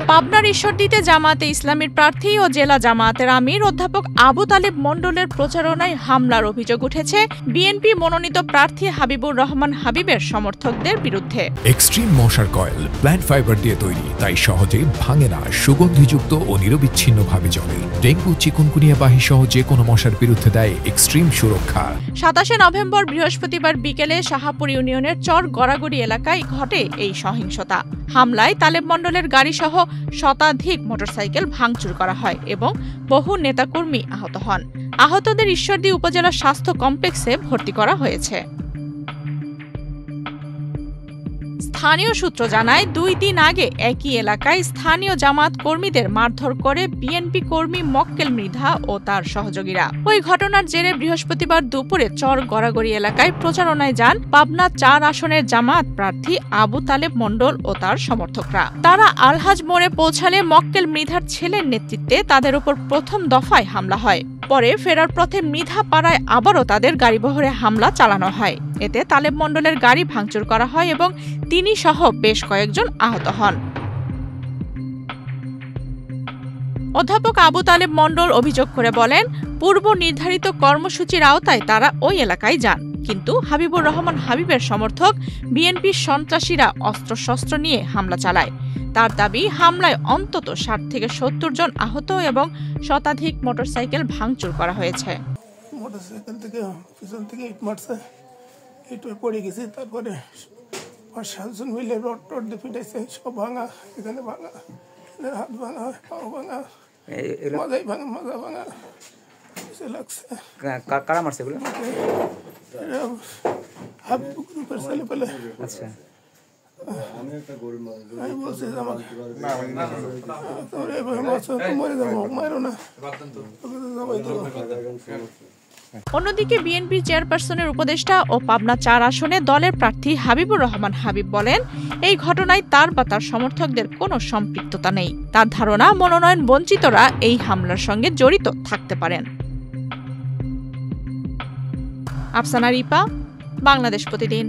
পাবনার ঈশ্বরদীতে জামায়াতে ইসলামীর প্রার্থী ও জেলা জামায়াতের আমির অধ্যাপক আবু তালেব মণ্ডলের প্রচারণায় হামলার অভিযোগ উঠেছে বিএনপি মনোনীত প্রার্থী হাবিবুর রহমান হাবিবের সমর্থকদের বিরুদ্ধে। এক্সট্রিম মশার কয়েল প্ল্যান্ট ফাইবার দিয়ে তৈরি, তাই সহজে ভাঙে না, সুগন্ধিযুক্ত ও নিরবিচ্ছিন্নভাবে জ্বলে। ডেঙ্গু, চিকুনগুনিয়া বাহি সহ যে কোনো মশার বিরুদ্ধে দেয় এক্সট্রিম সুরক্ষা। 27 নভেম্বর বৃহস্পতিবার বিকেলে শাহাপুর ইউনিয়নের চর গড়াগড়ি এলাকায় ঘটে এই সহিংসতা। হামলায় তালেব মণ্ডলের গাড়িসহ শতাধিক মোটরসাইকেল ভাঙচুর করা হয় এবং বহু নেতাকর্মী আহত হন। আহতদের ঈশ্বরদী উপজেলা স্বাস্থ্য কমপ্লেক্সে ভর্তি করা হয়েছে। স্থানীয় সূত্র জানায়, 2 দিন আগে একই এলাকায় স্থানীয় জামায়াত কর্মীদের মারধর করে বিএনপি কর্মী মক্কেল মৃধা ও তার সহযোগীরা। ওই ঘটনার জেরে বৃহস্পতিবার দুপুরে চর গড়াগড়ি এলাকায় প্রচারণায় যান পাবনা 4 আসনের জামায়াত প্রার্থী আবু তালেব মণ্ডল ও তার সমর্থকরা। তারা আলহাজ মোড়ে পৌঁছালে মক্কেল মৃধার ছেলের নেতৃত্বে তাদের উপর প্রথম দফায় হামলা হয়। পরে ফেরার পথে মৃধা পাড়ায় আবারও তাদের গাড়িবহরে হামলা চালানো হয়। এতে তালেব মণ্ডলের গাড়ি ভাঙচুর করা হয় এবং তিনি সহ বেশ কয়েকজন আহত হন। অধ্যাপক আবু তালেব মণ্ডল অভিযোগ করে বলেন, পূর্ব নির্ধারিত কর্মসূচির আওতায় তারা ওই এলাকায় যান, কিন্তু হাবিবুর রহমান হাবিবের সমর্থক বিএনপির সন্ত্রাসীরা অস্ত্রশস্ত্র নিয়ে হামলা চালায়। তার দাবি, হামলায় অন্তত 60 থেকে 70 জন আহত এবং শতাধিক মোটরসাইকেল ভাঙচুর করা হয়েছে। মোটরসাইকেল থেকে পিছন থেকে ইট মারছে, ইট পড়ে গেছে। তারপরে 5-7 জন মিলে রড টড দিয়ে পিটাইছে, সব ভাঙা, এখানে ভাঙা, হাত ভাঙা, পাও ভাঙা, মাজাই ভাঙা, মাজা ভাঙা লাগছে। কারা মারছে এগুলো? হাবিব গ্রুপের ছেলে পেলে। আচ্ছা, আমি বলছি আমাকে মরে যাবো, মারো না। অন্যদিকে বিএনপি চেয়ারপারসনের উপদেষ্টা ও পাবনা 4 আসনে দলের প্রার্থী হাবিবুর রহমান হাবিব বলেন, এই ঘটনায় তার বা তার সমর্থকদের কোনো সম্পৃক্ততা নেই। তার ধারণা, মনোনয়ন বঞ্চিতরা এই হামলার সঙ্গে জড়িত থাকতে পারেন। আফসানা রিপা, বাংলাদেশ প্রতিদিন।